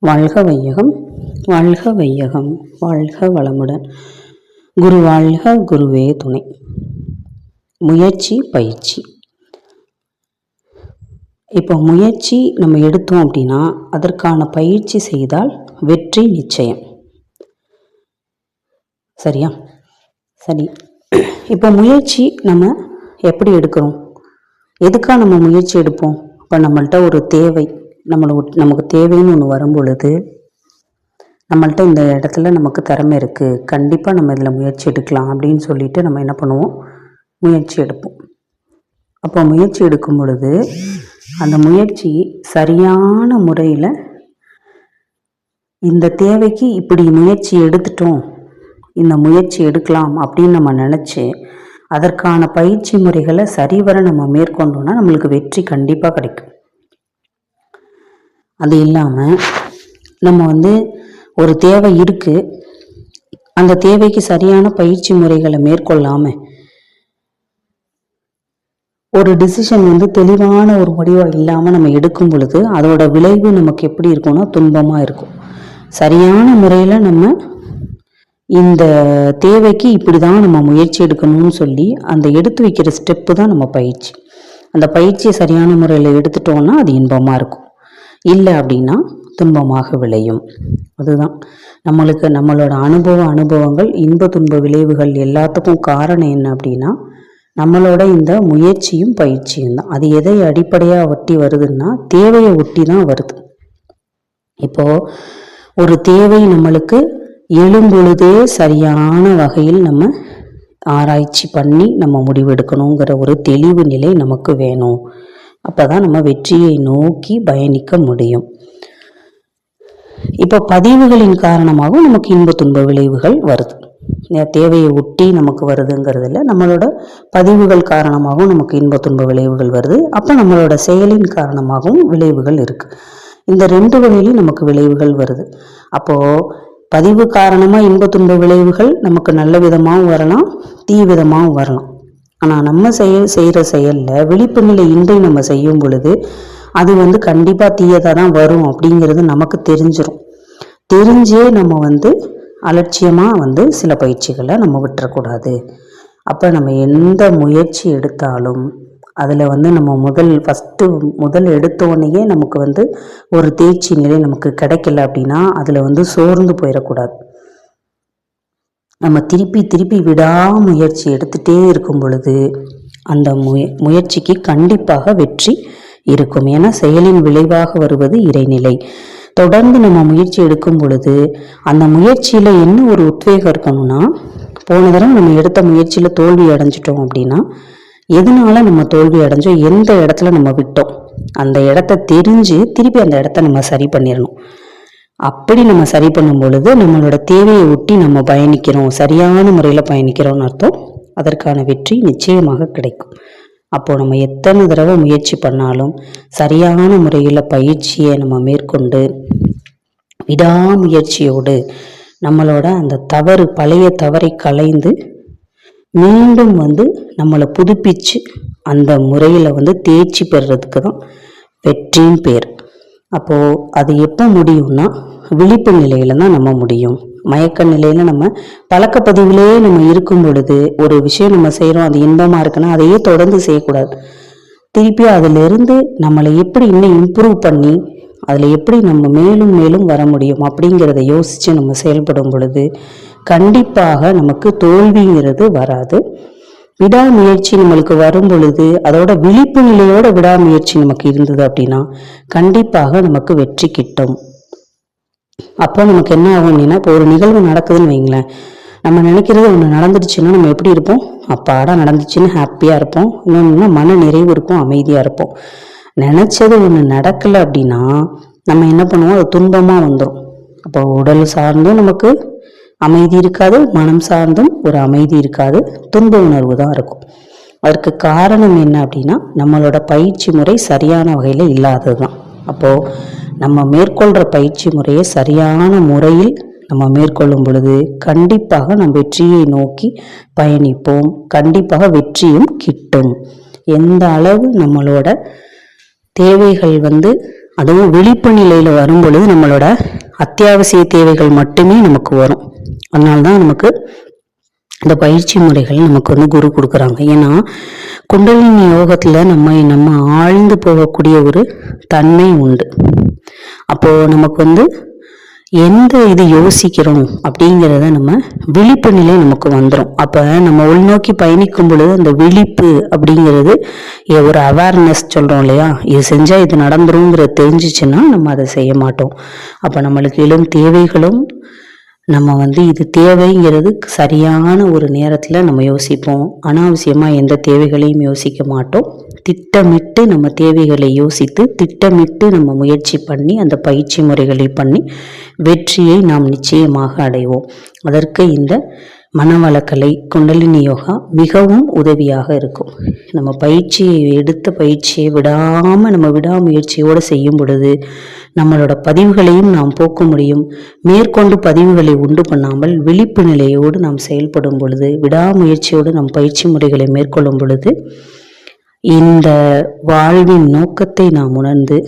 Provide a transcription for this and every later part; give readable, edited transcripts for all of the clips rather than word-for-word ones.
வாழ்க வையகம், வாழ்க வையகம், வாழ்க வளமுடன். குரு வாழ்க, குருவே துணை. முயற்சி, பயிற்சி. இப்போ முயற்சி நம்ம எடுத்தோம் அப்படின்னா அதற்கான பயிற்சி செய்தால் வெற்றி நிச்சயம். சரியா? சரி. இப்போ முயற்சி நம்ம எப்படி எடுக்கிறோம்? எதுக்காக நம்ம முயற்சி எடுப்போம்? இப்போ நம்மள்கிட்ட ஒரு தேவை, நமக்கு தேவைன்னு ஒன்று வரும் பொழுது, நம்மள்கிட்ட இந்த இடத்துல நமக்கு திறமை இருக்குது, கண்டிப்பாக நம்ம இதில் முயற்சி எடுக்கலாம் அப்படின்னு சொல்லிட்டு நம்ம என்ன பண்ணுவோம்? முயற்சி எடுப்போம். அப்போ முயற்சி எடுக்கும் பொழுது அந்த முயற்சி சரியான முறையில் இந்த தேவைக்கு இப்படி முயற்சி எடுத்துட்டோம், இந்த முயற்சி எடுக்கலாம் அப்படின்னு நம்ம நினச்சி அதற்கான பயிற்சி முறைகளை சரிவர நம்ம மேற்கொண்டோம்னா நம்மளுக்கு வெற்றி கண்டிப்பாக கிடைக்கும். அது இல்லாமல் நம்ம ஒரு தேவை இருக்குது, அந்த தேவைக்கு சரியான பயிற்சி முறைகளை மேற்கொள்ளாமல் ஒரு டிசிஷன் தெளிவான ஒரு முடிவாக இல்லாமல் நம்ம எடுக்கும் பொழுது அதோட விளைவு நமக்கு எப்படி இருக்கும்னா துன்பமாக இருக்கும். சரியான முறையில் நம்ம இந்த தேவைக்கு இப்படி தான் நம்ம முயற்சி எடுக்கணும்னு சொல்லி அந்த எடுத்து வைக்கிற ஸ்டெப்பு தான் நம்ம பயிற்சி. அந்த பயிற்சியை சரியான முறையில் எடுத்துட்டோம்னா அது இன்பமாக இருக்கும், இல்லை அப்படின்னா துன்பமாக விளையும். அதுதான் நம்மளோட அனுபவங்கள், இன்ப துன்ப விளைவுகள் எல்லாத்துக்கும் காரணம் என்ன அப்படின்னா நம்மளோட இந்த முயற்சியும் பயிற்சியும் தான். அது எதை அடிப்படையாக ஒட்டி வருதுன்னா தேவையை ஒட்டி தான் வருது. இப்போது ஒரு தேவை நம்மளுக்கு எழும்பொழுதே சரியான வகையில் நம்ம ஆராய்ச்சி பண்ணி நம்ம முடிவெடுக்கணுங்கிற ஒரு தெளிவு நிலை நமக்கு வேணும். அப்போ தான் நம்ம வெற்றியை நோக்கி பயணிக்க முடியும். இப்போ பதிவுகளின் காரணமாகவும் நமக்கு இன்ப துன்ப விளைவுகள் வருது. தேவையை ஒட்டி நமக்கு வருதுங்கிறதுல நம்மளோட பதிவுகள் காரணமாகவும் நமக்கு இன்ப துன்ப விளைவுகள் வருது. அப்போ நம்மளோட செயலின் காரணமாகவும் விளைவுகள் இருக்குது. இந்த ரெண்டு வழியிலையும் நமக்கு விளைவுகள் வருது. அப்போது பதிவு காரணமாக இன்ப துன்ப விளைவுகள் நமக்கு நல்ல விதமாகவும் வரலாம், தீ விதமாகவும் வரலாம். ஆனால் நம்ம செய்கிற செயலில் விழிப்பு நிலை இன்றி நம்ம செய்யும் பொழுது அது கண்டிப்பாக தீயதாக தான் வரும் அப்படிங்கிறது நமக்கு தெரிஞ்சிடும். தெரிஞ்சே நம்ம அலட்சியமாக சில பயிற்சிகளை நம்ம விட்டுறக்கூடாது. அப்போ நம்ம எந்த முயற்சி எடுத்தாலும் அதில் நம்ம முதல் எடுத்தோடனேயே நமக்கு ஒரு தேர்ச்சி நிலை நமக்கு கிடைக்கல அப்படின்னா அதில் சோர்ந்து போயிடக்கூடாது. நம்ம திருப்பி விடாமுயற்சி எடுத்துகிட்டே இருக்கும் பொழுது அந்த முயற்சிக்கு கண்டிப்பாக வெற்றி இருக்கும். ஏன்னா செயலின் விளைவாக வருவது இறைநிலை. தொடர்ந்து நம்ம முயற்சி எடுக்கும் பொழுது அந்த முயற்சியில் என்ன ஒரு உத்வேகம் இருக்கணும்னா, போன தடவை நம்ம எடுத்த முயற்சியில் தோல்வி அடைஞ்சிட்டோம் அப்படின்னா எதனால நம்ம தோல்வி அடைஞ்சோம், எந்த இடத்துல நம்ம விட்டோம், அந்த இடத்த தெரிஞ்சு திருப்பி அந்த இடத்த நம்ம சரி பண்ணிடணும். அப்படி நம்ம சரி பண்ணும் பொழுது நம்மளோட தேவையை ஒட்டி நம்ம பயணிக்கிறோம், சரியான முறையில் பயணிக்கிறோம்னு அர்த்தம். அதற்கான வெற்றி நிச்சயமாக கிடைக்கும். அப்போது நம்ம எத்தனை தடவை முயற்சி பண்ணாலும் சரியான முறையில் பயிற்சியை நம்ம மேற்கொண்டு விடாமுயற்சியோடு நம்மளோட அந்த பழைய தவறை களைந்து மீண்டும் நம்மளை புதுப்பிச்சு அந்த முறையில் தேர்ச்சி பெறுறதுக்கு தான் வெற்றியின் பேர். அப்போது அது எப்போ முடியும்னா விழிப்பு நிலையில தான் நம்ம முடியும். மயக்க நிலையில நம்ம பழக்கப்பதிவிலே நம்ம இருக்கும் பொழுது ஒரு விஷயம் நம்ம செய்கிறோம், அது இன்பமாக இருக்குன்னா அதையே தொடர்ந்து செய்யக்கூடாது. திருப்பி அதிலிருந்து நம்மளை எப்படி இன்னும் இம்ப்ரூவ் பண்ணி அதில் எப்படி நம்ம மேலும் மேலும் வர முடியும் அப்படிங்கிறத யோசித்து நம்ம செயல்படும் பொழுது கண்டிப்பாக நமக்கு தோல்விங்கிறது வராது. விடாமுயற்சி நம்மளுக்கு வரும் பொழுது அதோட விழிப்பு நிலையோட விடாமுயற்சி நமக்கு இருந்தது அப்படின்னா கண்டிப்பாக நமக்கு வெற்றி கிட்டும். அப்போ நமக்கு என்ன ஆகும் அப்படின்னா, இப்போ ஒரு நிகழ்வு நடக்குதுன்னு வைங்களேன், நம்ம நினைக்கிறது ஒன்று நடந்துடுச்சுன்னா நம்ம எப்படி இருப்போம்? அப்பாடா நடந்துச்சுன்னு ஹாப்பியாக இருப்போம். இன்னொன்னா மன நிறைவு இருக்கும், அமைதியாக இருப்போம். நினச்சது ஒன்று நடக்கலை அப்படின்னா நம்ம என்ன பண்ணுவோம்? அது துன்பமாக வந்துடும். அப்போ உடல் சார்ந்தும் நமக்கு அமைதி இருக்காது, மனம் சார்ந்தும் ஒரு அமைதி இருக்காது, துன்ப உணர்வு தான் இருக்கும். அதற்கு காரணம் என்ன அப்படின்னா நம்மளோட பயிற்சி முறை சரியான வகையில் இல்லாதது தான். அப்போது நம்ம மேற்கொள்கிற பயிற்சி முறையை சரியான முறையில் நம்ம மேற்கொள்ளும் பொழுது கண்டிப்பாக நம் வெற்றியை நோக்கி பயணிப்போம். கண்டிப்பாக வெற்றியும் கிட்டும். எந்த அளவு நம்மளோட தேவைகள் அதுவும் விழிப்பு நிலையில் வரும் பொழுது நம்மளோட அத்தியாவசிய தேவைகள் மட்டுமே நமக்கு வரும். அதனால்தான் நமக்கு இந்த பயிற்சி முறைகள் நமக்கு வந்து குரு கொடுக்குறாங்க. ஏன்னா குண்டலினி யோகத்துல நம்ம ஆழ்ந்து போகக்கூடிய ஒரு தன்மை உண்டு. அப்போ நமக்கு வந்து எந்த இது யோசிக்கிறோம் அப்படிங்கிறத நம்ம விழிப்பு நிலை நமக்கு வந்துடும். அப்போ நம்ம உள்நோக்கி பயணிக்கும் பொழுது அந்த விழிப்பு அப்படிங்கிறது ஒரு அவேர்னஸ் சொல்கிறோம் இல்லையா, இது செஞ்சால் இது நடந்துருங்கிறது தெரிஞ்சிச்சுன்னா நம்ம அதை செய்ய மாட்டோம். அப்போ நம்மளுக்கு எழும் தேவைகளும் நம்ம வந்து இது தேவைங்கிறது சரியான ஒரு நேரத்தில் நம்ம யோசிப்போம். அனாவசியமாக எந்த தேவைகளையும் யோசிக்க மாட்டோம். திட்டமிட்டு நம்ம தேவைகளை யோசித்து திட்டமிட்டு நம்ம முயற்சி பண்ணி அந்த பயிற்சி முறைகளை பண்ணி வெற்றியை நாம் நிச்சயமாக அடைவோம். அதற்கு இந்த மனவளக்கலை குண்டலினி யோகா மிகவும் உதவியாக இருக்கும். நம்ம எடுத்த பயிற்சியை விடாமல் நம்ம விடாமுயற்சியோடு செய்யும் பொழுது நம்மளோட பதிவுகளையும் நாம் போக்க முடியும். மேற்கொண்டு பதிவுகளை உண்டு பண்ணாமல் விழிப்பு நிலையோடு நாம் செயல்படும் பொழுது, விடாமுயற்சியோடு நம் பயிற்சி முறைகளை மேற்கொள்ளும் பொழுது இந்த வாழ்வின் நோக்கத்தை நாம் உணர்ந்து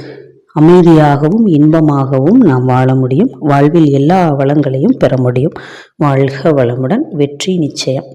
அமைதியாகவும் இன்பமாகவும் நாம் வாழ முடியும். வாழ்வில் எல்லா வளங்களையும் பெற முடியும். வாழ்க வளமுடன். வெற்றி நிச்சயம்.